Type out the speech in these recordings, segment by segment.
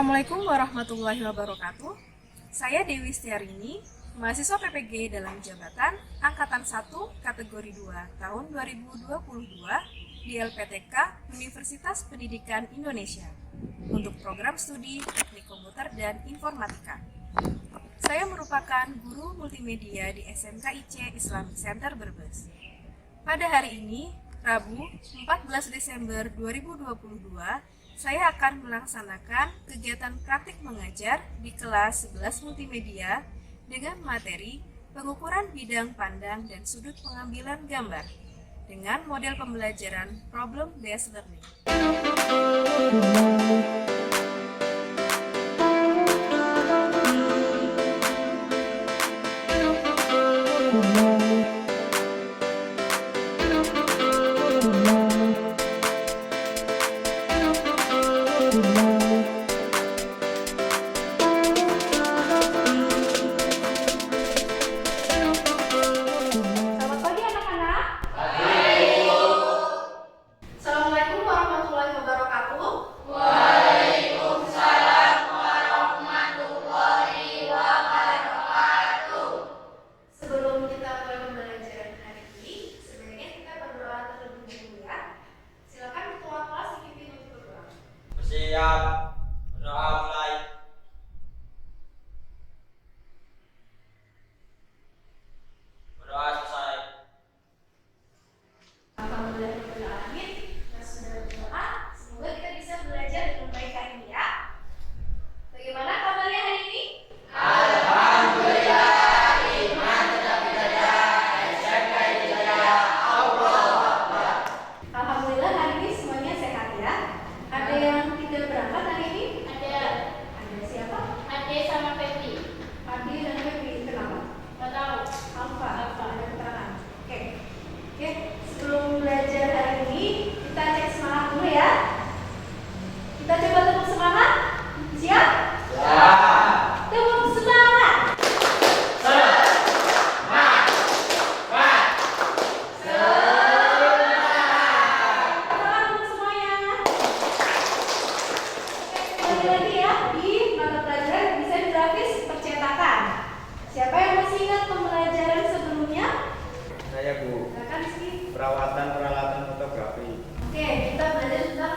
Assalamualaikum warahmatullahi wabarakatuh. Saya Dewi Setiarini, mahasiswa PPG dalam jabatan Angkatan 1 Kategori 2 tahun 2022 di LPTK Universitas Pendidikan Indonesia untuk program studi Teknik Komputer dan Informatika. Saya merupakan guru multimedia di SMKIC Islamic Center Brebes. Pada hari ini, Rabu 14 Desember 2022, saya akan melaksanakan kegiatan praktik mengajar di kelas 11 multimedia dengan materi pengukuran bidang pandang dan sudut pengambilan gambar dengan model pembelajaran problem based learning. Assalamualaikum warahmatullahi wabarakatuh. Waalaikumsalam warahmatullahi wabarakatuh. Sebelum kita mulai pembelajaran hari ini, sebaiknya kita berdoa terlebih dahulu ya. Silakan ketua kelas dipimpin untuk berdoa. Bersiap. Berdoa mulai. Berdoa selesai. Alhamdulillahirrahmanirrahim. Kita sudah berdoa, semoga kita bisa belajar dengan baik hari ini ya. Bagaimana kabarnya hari ini? Alhamdulillah. Iman tetap ibadah. SMK ibadah. Allah Akbar. Alhamdulillah hari ini semuanya sehat ya. Ada yang tidak berangkat hari ini? Ada Ada siapa? Ade sama Febri. Adi dan Febri. Kenapa? Nggak tahu. Alfa. Ada keterangan. Oke. Sebelum belajar hari ini, kita cek semangat dulu ya. Kita coba tepuk semangat. Siap? Ya. Tepuk semangat. Tangan untuk semuanya. Oke, lagi ya di mata pelajaran desain grafis percetakan. Siapa yang masih ingat pembelajaran sebelumnya? Saya Bu, Silakan sih. perawatan peralatan fotografi. Oke, kita belajar tentang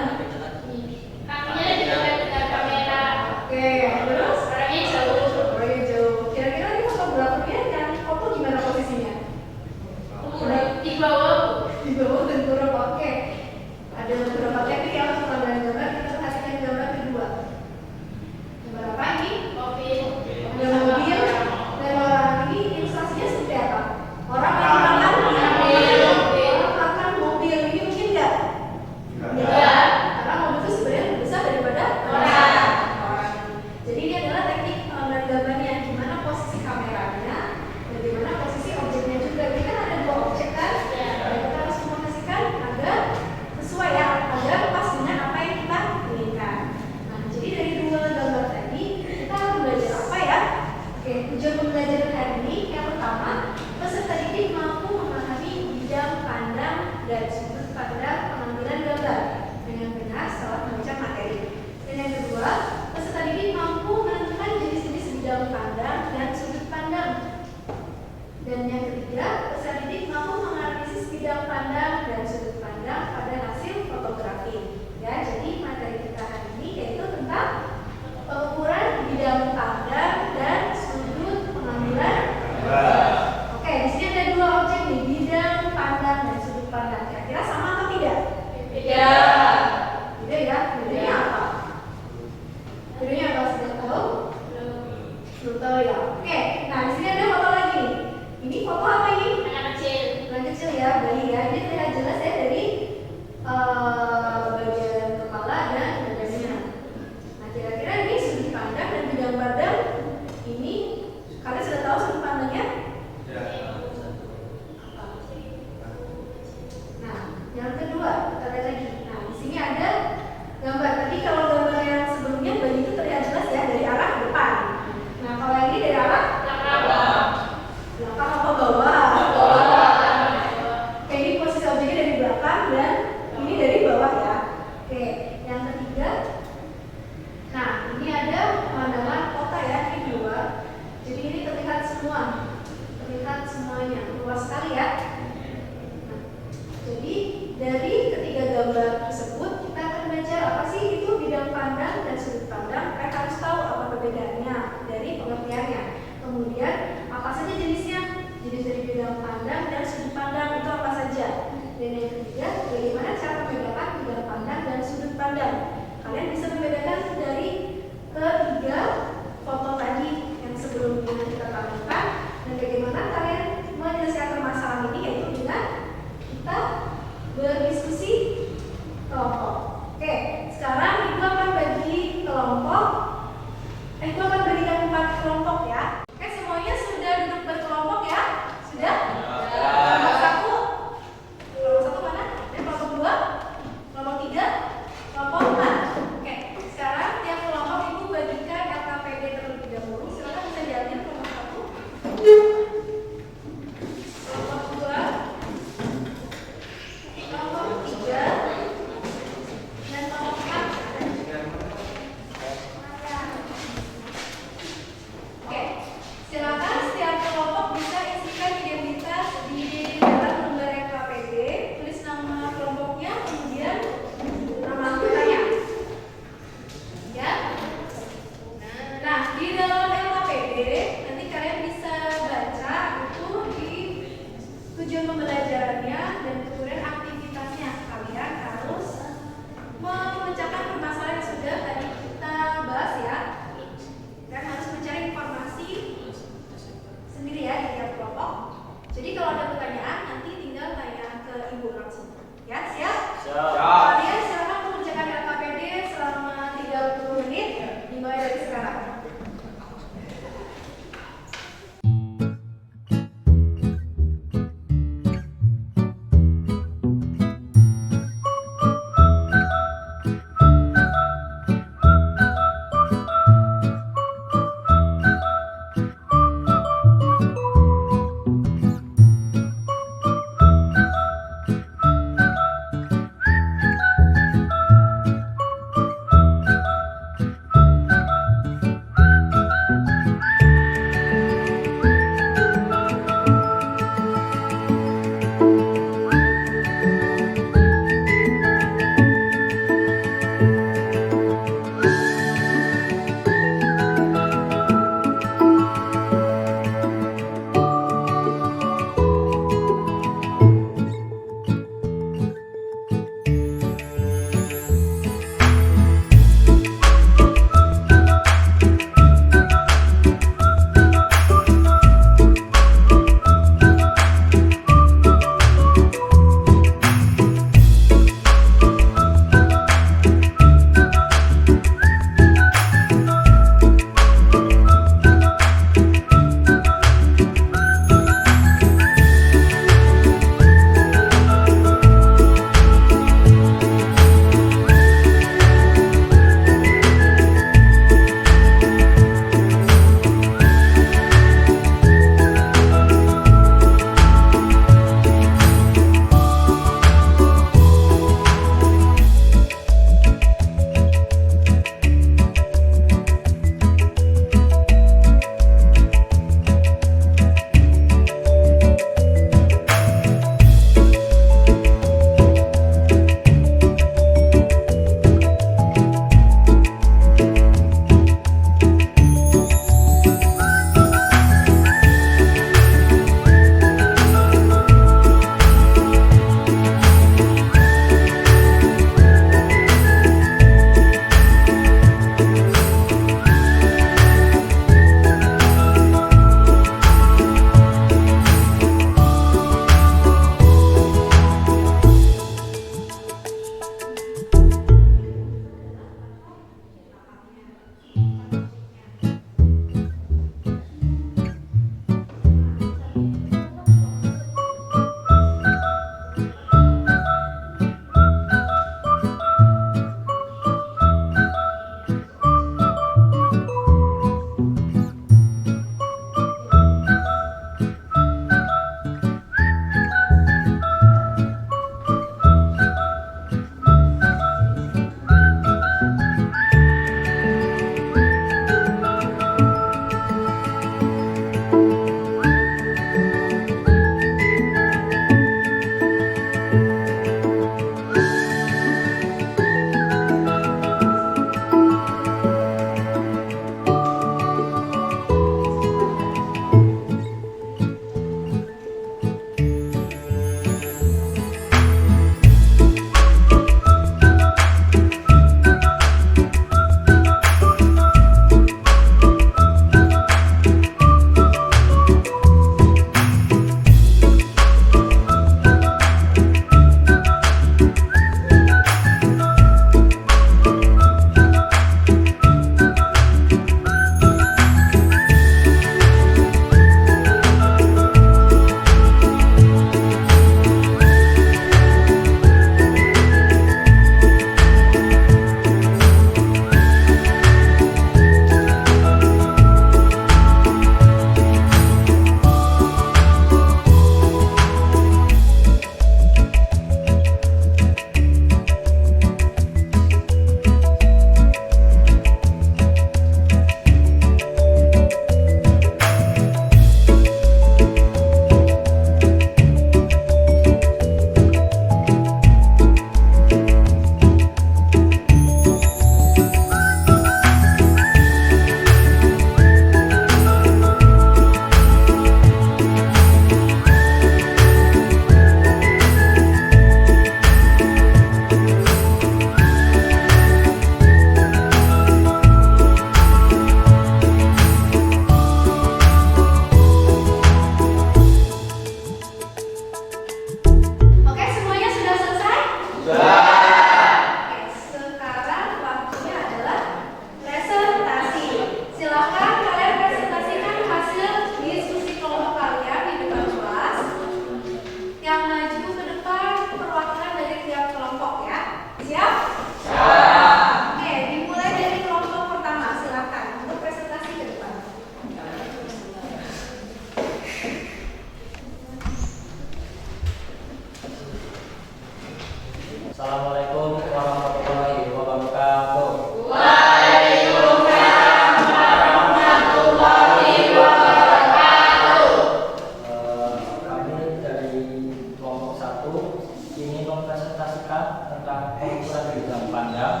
pandang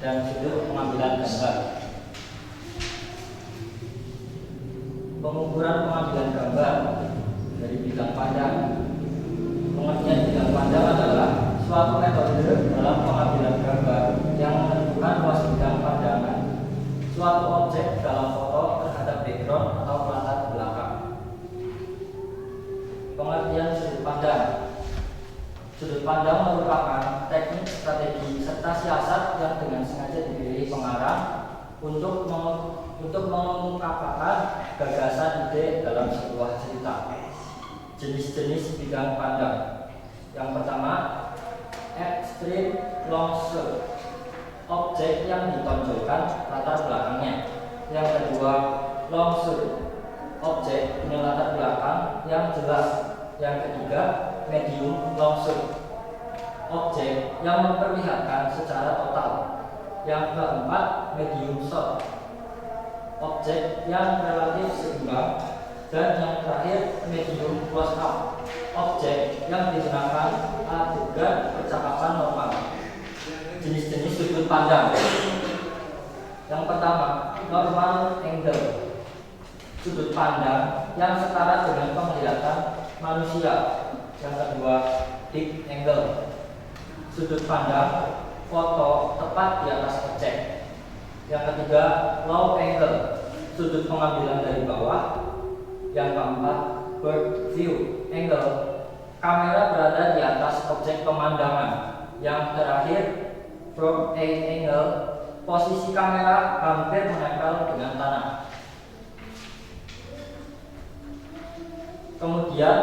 dan sudut pengambilan gambar. Pengukuran pengambilan gambar dari bidang pandang. Pengertian bidang pandang adalah suatu metode dalam pengambilan gambar yang menentukan luas bidang pandangan suatu objek dalam foto terhadap background atau latar belakang. Pengertian sudut pandang. Sudut pandang merupakan teknik, strategi, serta siasat yang dengan sengaja dipilih pengarang untuk mengungkapkan gagasan ide dalam sebuah cerita. Jenis-jenis bidang pandang. Yang pertama, extreme long shot, objek yang ditonjolkan latar belakangnya. Yang kedua, long shot, objek punya latar belakang yang jelas. Yang ketiga, medium long shot, objek yang memperlihatkan secara total. Yang keempat, medium shot, objek yang relatif seimbang. Dan yang terakhir, medium close up, objek yang digunakan adegan percakapan normal. Jenis-jenis sudut pandang. Yang pertama, normal angle, sudut pandang yang setara dengan penglihatan manusia. Yang kedua, big angle, sudut pandang foto tepat di atas objek. Yang ketiga, low angle, sudut pengambilan dari bawah. Yang keempat, bird view angle, kamera berada di atas objek pemandangan. Yang terakhir, front A angle, posisi kamera hampir menempel dengan tanah. Kemudian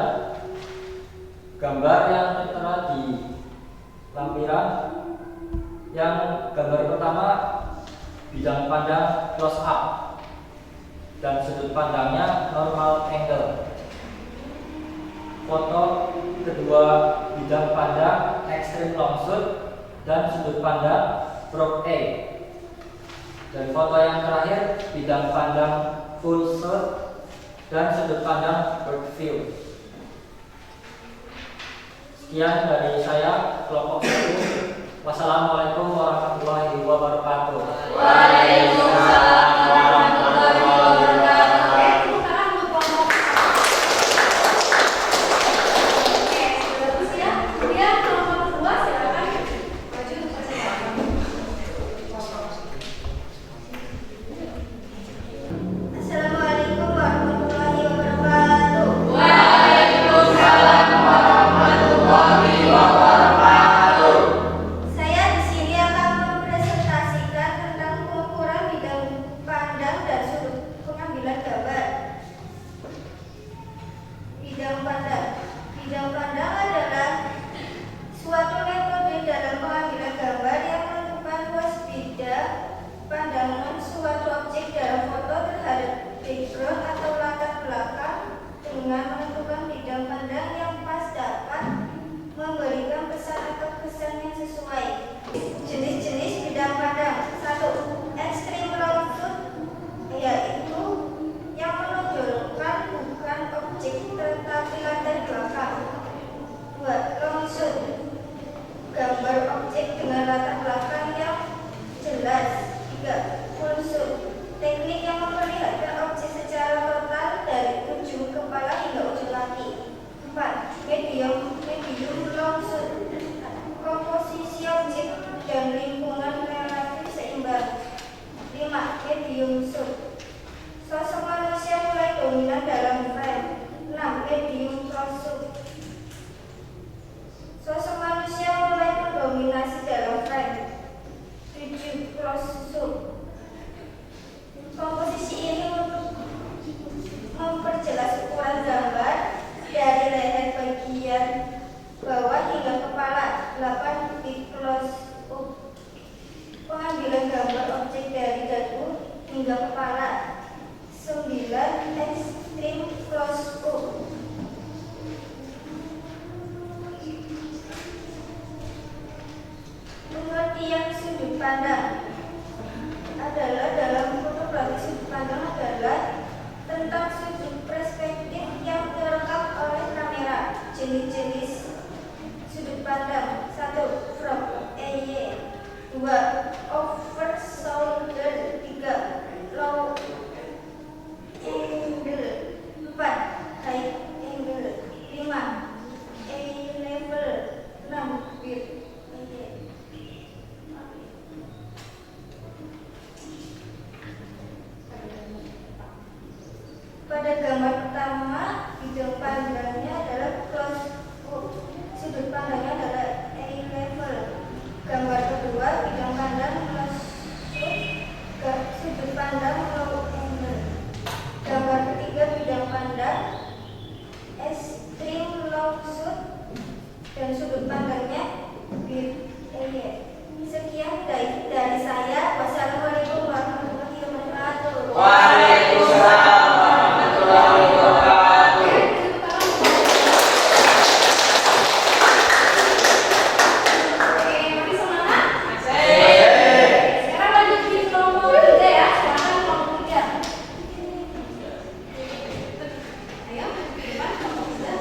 gambar yang tertera di lampiran. Yang gambar pertama, bidang pandang close up dan sudut pandangnya normal angle. Foto kedua, bidang pandang extreme long shot dan sudut pandang front A. Dan foto yang terakhir, bidang pandang full shot dan sudut pandang bird view. Sekian dari saya, kelompok 1. Wassalamualaikum warahmatullahi wabarakatuh. Waalaikumsalam warahmatullahi wabarakatuh. Oke, bagus ya. Kemudian kelompok 2 silakan maju untuk persiapan. Assalamualaikum warahmatullahi wabarakatuh. Waalaikumsalam warahmatullahi wabarakatuh. Saya di sini akan mempresentasikan tentang pengukuran bidang pandang dan sudut pengambilan gambar. Bidang pandang. Bidang pandang adalah suatu metode dalam pengambilan gambar yang menentukan luas bidang pandangan suatu objek dalam foto terhadap background atau latar belakang dengan menentukan bidang pandang yang pas dapat memberikan pesan atau kesan yang sesuai. Jenis-jenis bidang pandang. 1. Extreme long shot, yaitu yang menonjolkan bukan objek tetapi latar belakang. 2. Long shot, gambar objek dengan latar belakang yang jelas. 3. Full shot, teknik yang memperlihatkan objek secara total dari ujung kepala hingga ujung kaki. 4. Medium long shot, komposisi objek dan lingkungan relatif seimbang. 5. Medium shot, sosok manusia mulai dominan dalam frame. 6. Medium close shot, sosok manusia mulai mendominasi dalam frame. 7. Close shot, komposisi ini untuk memperjelas ukuran gambar dari leher bagian bawah hingga kepala. 8. Big close up, pengambilan gambar objek dari dagu hingga kepala. 9. Extreme close up, pengertian sudut pandang adalah dalam fotografi sudut pandang adalah tentang sudut perspektif yang terekam oleh kamera. Jenis-jenis sudut pandang. 1. From A Y. 2. Pada gambar pertama, bidang pandangnya adalah close up, sudut pandangnya adalah A level. Gambar kedua, bidang pandang close up, sudut pandang low angle. Gambar ketiga, bidang pandang extreme long shoot dan sudut pandangnya bir. Sekian dari saya. Wassalamualaikum warahmatullahi wabarakatuh. Waalaikumsalam warahmatullahi wabarakatuh. Oke, masih semangat? Sekarang lanjut di kelompok 3 ya. Silakan kelompok 3. Ayo, ke depan kelompok 3.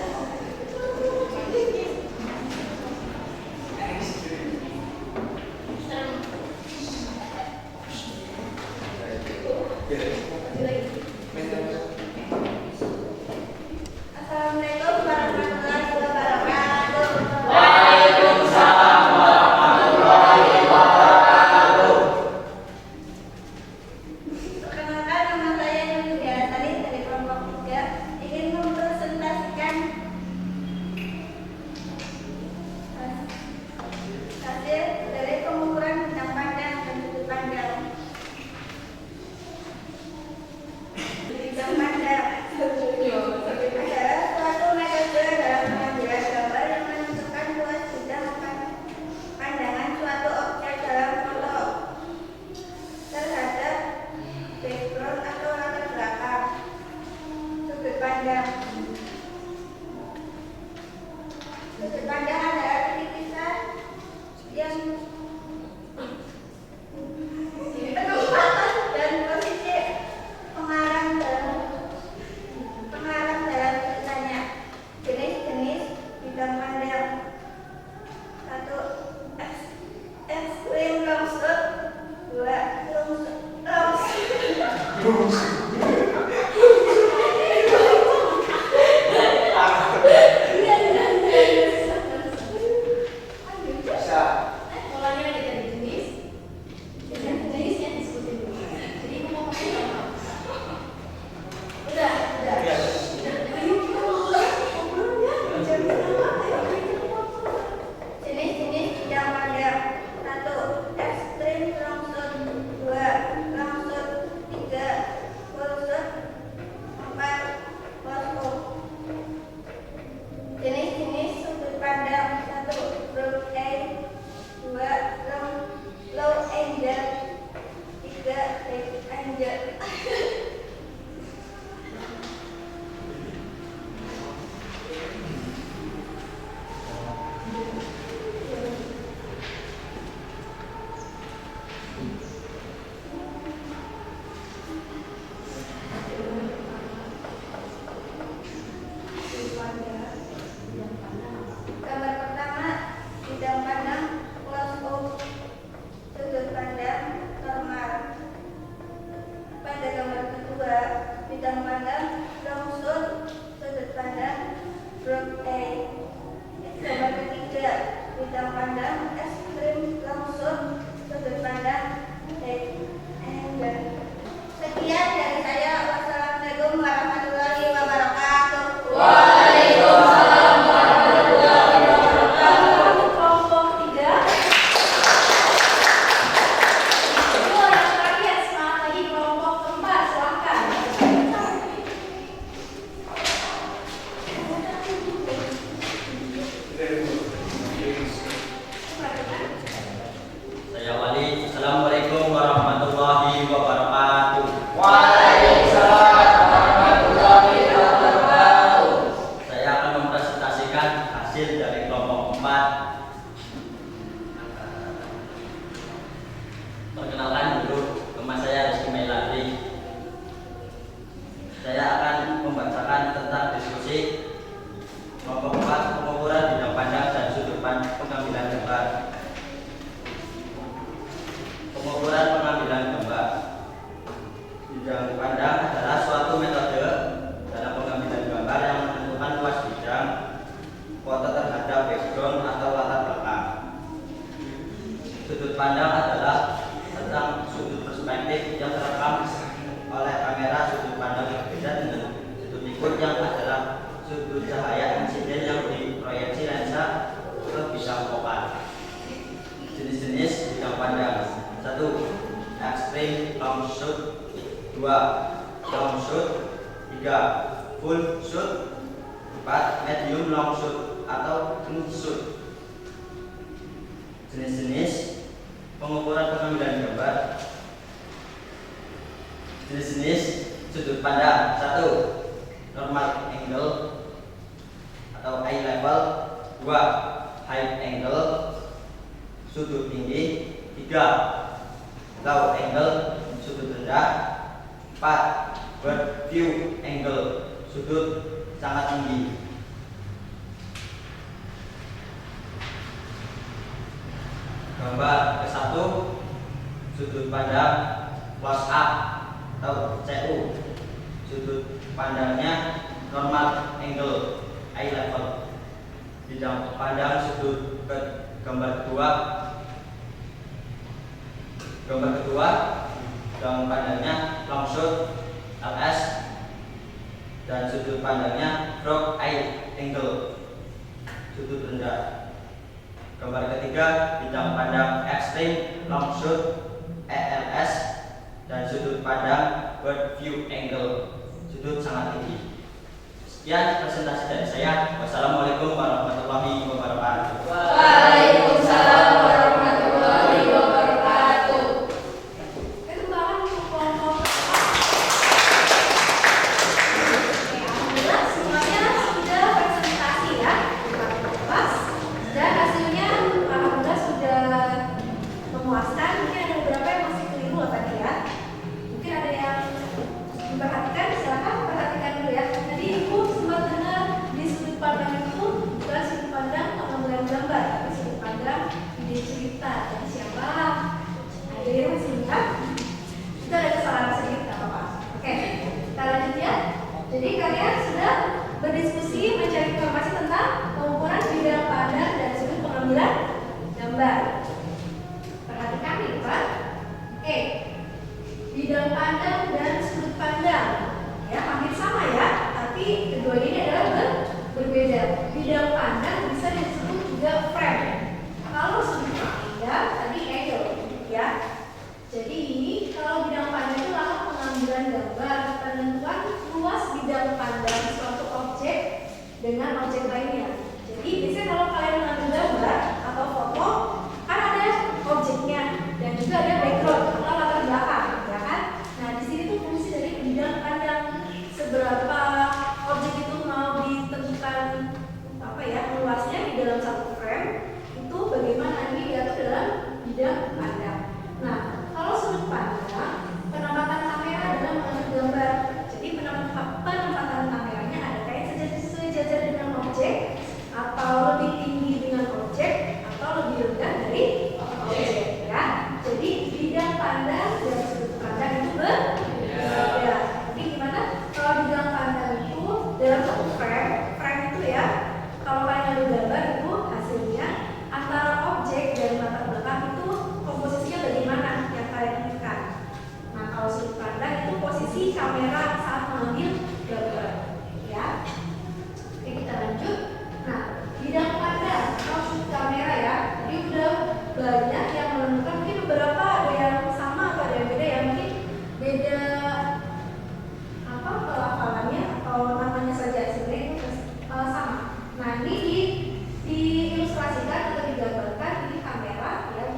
Assalamualaikum warahmatullahi wabarakatuh. Waalaikumsalam warahmatullahi wabarakatuh. Perkenalkan, nama saya Nurul Salim dari kelompok 3 ingin mempresentasikan hasil dari pengukuran bidang pandang dan sudut pandang. Bidang pandang adalah suatu metode dalam pengambilan gambar yang menentukan luas bidang pandangan suatu objek dalam foto terhadap background atau latar belakang. Sudut pandang. Sudut pandang adalah titisan yang tempat dan posisi pengarang dalam ceritanya. Jenis-jenis bidang pandang. 1. Extreme long shot. 2. Long Polanya ada dari jenis dengan jenis yang disebutin dulu. Jadi ngomongnya apa? Udah. Jenis-jenis bidang pandang. 1. Extreme long shot. 2. Long shot. 3. Full shot. 4. Close up. Jenis-jenis sudut pandang. 1. Broad angle. 2. Low angle. 3. Right angle. Gambar pertama, bidang pandang close up, sudut pandang normal. Pada gambar kedua, bidang pandang long shoot, sudut pandang broad angle. Gambar ketiga, bidang pandang extreme long shoot, sudut pandang right angle. Sekian dari saya. Wassalamualaikum warahmatullahi wabarakatuh. Waalaikumsalam warahmatullahi wabarakatuh. Kelompok 3. Itu yang terakhir, semangat lagi kelompok 4. Silakan. Saya Wali. Assalamualaikum warahmatullahi wabarakatuh. Waalaikumsalam warahmatullahi wabarakatuh. Saya akan mempresentasikan hasil dari kelompok 4. Perkenalkan dulu, nama saya Rizky Melati. Saya akan membacakan tentang diskusi kelompok 4 pengukuran bidang pandang dan sudut pandang pengambilan gambar. Pengukuran pengambilan gambar. Bidang pandang adalah suatu metode dalam pengambilan gambar yang menentukan luas bidang foto terhadap background atau latar belakang. Sudut pandang adalah tentang sudut perspektif yang terekam oleh kamera sudut pandang yang berbeda dengan tersebut yang adalah sudut cahaya insiden yang diproyeksi lensa ke bidang fokal. Jenis-jenis bidang pandang. 1. Extreme long shoot. 2. Long shoot. 3. Full shoot. 4. Medium long shoot atau true shoot. Jenis-jenis pengukuran pengambilan gambar. Jenis-jenis sudut pandang. 1. Normal angle atau eye level. 2. High angle sudut tinggi. 3. Low angle sudut rendah. 4. Bird view angle sudut sangat tinggi. Gambar ke-1, sudut pandang close up atau CU. Sudut pandangnya normal angle eye level. Bidang pandang sudut gambar kedua. Gambar kedua, bidang pandangnya long shoot LS dan sudut pandangnya frog eye angle sudut rendah. Gambar ketiga, bidang pandang extreme long shoot ELS dan sudut pandang bird view angle sudut sangat tinggi. Sekian presentasi dari saya. Wassalamualaikum warahmatullahi wabarakatuh. Waalaikumsalam warahmatullahi wabarakatuh. Tepuk tangan untuk kelompok. Alhamdulillah semuanya sudah presentasi ya di kelas dan hasilnya alhamdulillah sudah memuaskan. Mungkin ada beberapa yang masih keliru loh tadi ya. Mungkin ada yang diperhatikan, silakan perhatikan dulu ya. Tadi ibu sempat dengar di sudut pandang itu bukan sudut pandang pengambilan gambar, tapi sudut pandang ide cerita. Jadi siapa? Ada yang masih ingat? Itu ada kesalahan sedikit, nggak apa-apa. Oke, kita lanjut ya. Jadi kalian sudah berdiskusi mencari informasi tentang pengukuran bidang pandang dan sudut pengambilan gambar. Perhatikan nih Pak. Oke, bidang pandang dan sudut pandang ya hampir sama ya, tapi kedua ini adalah berbeda. Bidang pandang bisa disebut juga frame. Kalau sudut pandang tadi angle ya. Jadi ini kalau bidang pandang itu adalah pengambilan gambar, penentuan luas bidang pandang suatu objek dengan objek lainnya. Jadi biasanya kalau kalian mengambil gambar atau foto kan ada objeknya dan juga ada background atau latar belakang, ya kan? Nah di sini tuh fungsi dari bidang pandang, seberapa objek itu mau ditentukan apa ya luasnya di dalam satu frame itu bagaimana ini diatur dalam bidang pandang. Nah kalau sudut pandang, penempatan kamera dalam mengambil gambar. Jadi penempatan kameranya ada kayak sejajar dengan objek atau lebih tinggi dengan objek atau lebih rendah dari objek ya. Jadi bidang pandang dan sudut pandang itu berbeda. Jadi gimana kalau bidang pandang itu dalam satu frame itu ya, kalau kalian ambil gambar itu hasilnya antara objek dan latar belakang itu komposisinya bagaimana yang kalian inginkan. Nah kalau sudut pandang itu posisi kamera saat mengambil gambar ya. Oke kita lanjut. Nah bidang pandang atau sudut kamera ya, jadi udah banyak yang menentukan, mungkin beberapa ada yang sama atau ada yang beda ya, mungkin beda apa pelafalannya atau namanya saja, sebenarnya itu sama. Nah ini diilustrasikan atau digambarkan ini kamera yang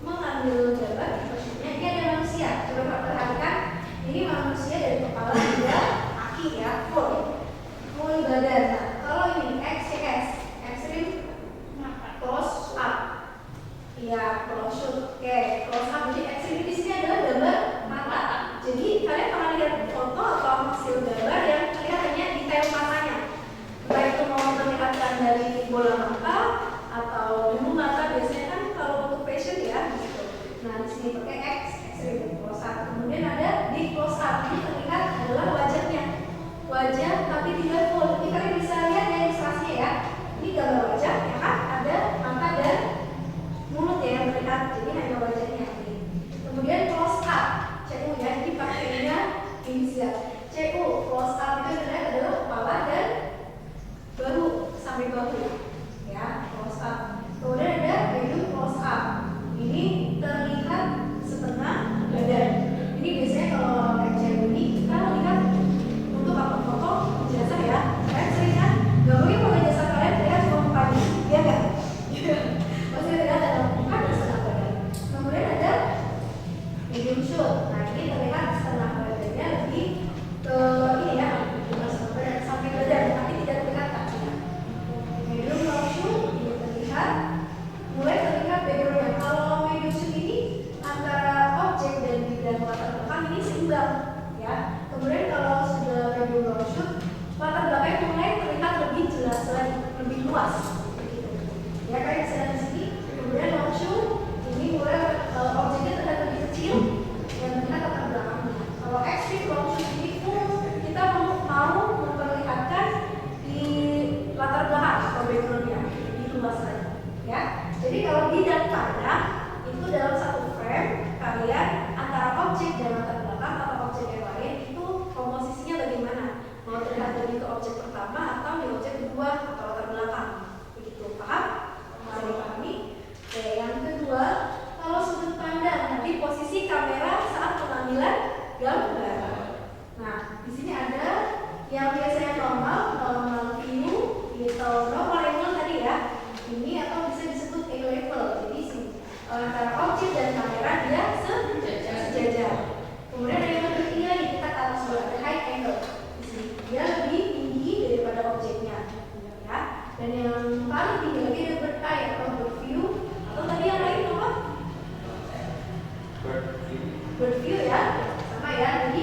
mengambil gambar. Maksudnya ini ada manusia. Coba perhatikan, ini manusia dari kepala hingga kaki ya, full badan. Nah kalau ini XCS, extreme close up, ya close up, oke close up. Jadi extreme di sini adalah gambar mata. Jadi kalian pernah lihat foto atau hasil gambar yang terlihat hanya detail matanya, entah itu mau memperlihatkan dari bola mata atau dulu mata, biasanya kan kalau untuk fashion ya gitu. Nah di sini pakai X, extreme close up. Kemudian ada di close up, ini terlihat adalah wajahnya, wajah tapi tidak full. Ini kalian bisa lihat ya ilustrasinya ya. Ini gambar wajah ya kan, ada mata dan mulut ya yang terlihat, jadi hanya wajahnya. Kemudian close up, CU ya, ini pakainya inisial CU. Close up itu terlihat adalah shoot. Nah ini terlihat setengah badannya lebih ke ini ya, sampai badan, tapi tidak terlihat kakinya. Medium long shoot ini terlihat, mulai terlihat backgroundnya. Kalau medium shoot ini antara objek dan bidang latar belakang ini seimbang ya. Kemudian kalau sudah medium long shoot, latar belakangnya mulai terlihat lebih jelas lagi, lebih luas. Begitu. Ya kayak misalnya di sini. Kemudian long shoot ini mulai objeknya terlihat lebih kecil dan terlihat latar belakangnya. Kalau extreme long shoot ini kita mau memperlihatkan di latar belakang atau backgroundnya lebih luas lagi. Ya. Jadi kalau bidang pandang itu dalam satu frame kalian antara objek dan latar belakang atau objek yang lain itu komposisinya bagaimana? Mau terlihat lebih ke objek pertama atau di objek kedua atau latar belakang? Begitu, paham? Masih dipahami? Oke, yang kedua, kalau sudut pandang, nanti posisi kamera saat pengambilan gambar. Nah, di sini ada yang biasanya normal view, atau normal angle tadi ya. Ini atau bisa disebut A level. Jadi antara objek dan kamera dia sejajar. Kemudian ada yang ketiga ini kita taruh sebelah ada high angle. Di sini dia lebih tinggi daripada objeknya, ya. Dan yang paling tinggi lagi ada bird eye atau bird view. Atau tadi yang lain apa? Bird view ya, sama ya. Jadi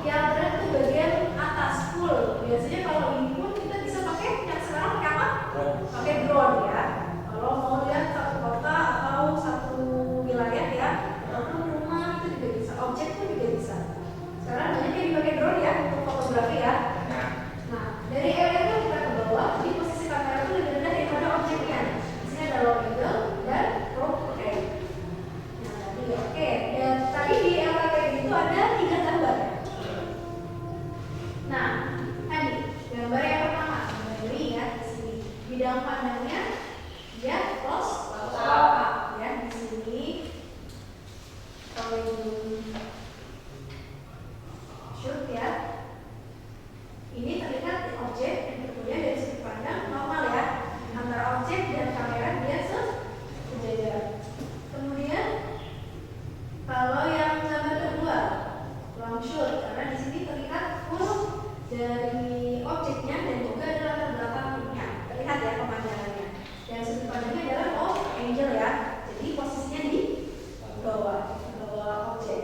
yang berat itu bagian atas full. Biasanya kalau ini pun kita bisa pakai yang sekarang pakai apa? Pakai drone ya. Kalau mau lihat satu kota atau satu wilayah ya, ataupun rumah itu juga bisa. Objek pun juga bisa. Sekarang banyak yang dipakai drone ya untuk fotografi ya. Nah, dari area itu kita ke bawah, jadi posisi kamera itu lebih rendah daripada objeknya. Di sini ada low angle dan low angle. Nah, tadi oke. Dan tadi di LKPD itu ada 3 gambar. Nah, tadi gambar yang pertama, gambar ini ya di sini. Bidang pandangnya dia close up ya di sini. Kalau shoot ya. Ini terlihat objek, kemudian dari sudut pandang normal ya, antara objek dan kamera dia sejajar. Kemudian kalau yang gambar kedua long shoot, karena di sini terlihat full dari objeknya dan juga ada latar belakangnya, terlihat ya pemandangannya. Dan sudut pandangnya adalah low angle ya, jadi posisinya di bawah objek.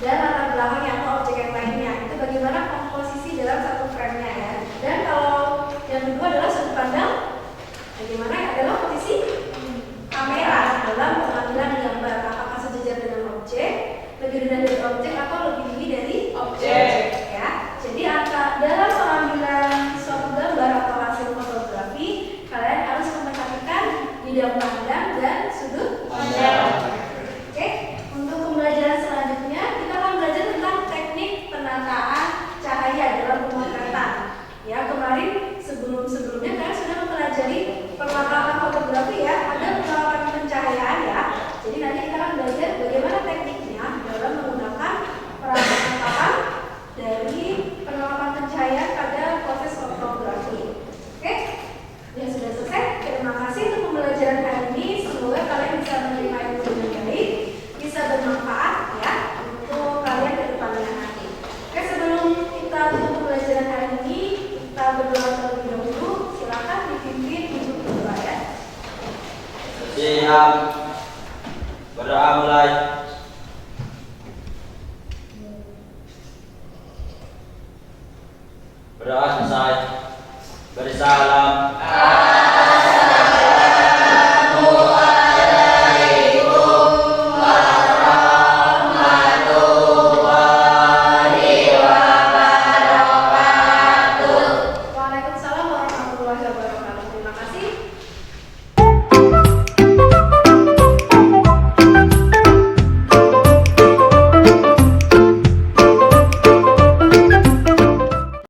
dan latar belakangnya atau objek yang lainnya. Itu bagaimana komposisi dalam satu frame-nya ya. Dan kalau yang kedua adalah sudut pandang, bagaimana adalah posisi kamera dalam pengambilan gambar. Apakah sejajar dengan objek, lebih rendah dari objek, atau lebih tinggi dari objek ya. Jadi dalam pengambilan suatu gambar atau hasil fotografi, kalian harus memperhatikan bidang pandang dan sudut pandang. Oke, untuk pembelajaran selanjutnya kita akan belajar tentang teknik penataan cahaya dalam pemotretan. Ya, kemarin sebelumnya kalian sudah mempelajari perlengkapan fotografi ya, ada perlengkapan pencahayaan ya. Jadi nanti kita akan belajar bagaimana tekniknya dalam menggunakan perlengkapan dari penerapan pencahayaan pada proses fotografi. Oke, ya sudah selesai. Terima kasih untuk pembelajaran hari ini. Semoga kalian bisa menerima ilmu dengan baik, bisa bermanfaat ya untuk kalian ke depannya nanti. Oke, sebelum kita tutup pembelajaran hari ini, kita berdoa terlebih dahulu. Silakan dipimpin ibu berdoa ya. Siap. Berdoa mulai. Berdoa selesai. Beri salam.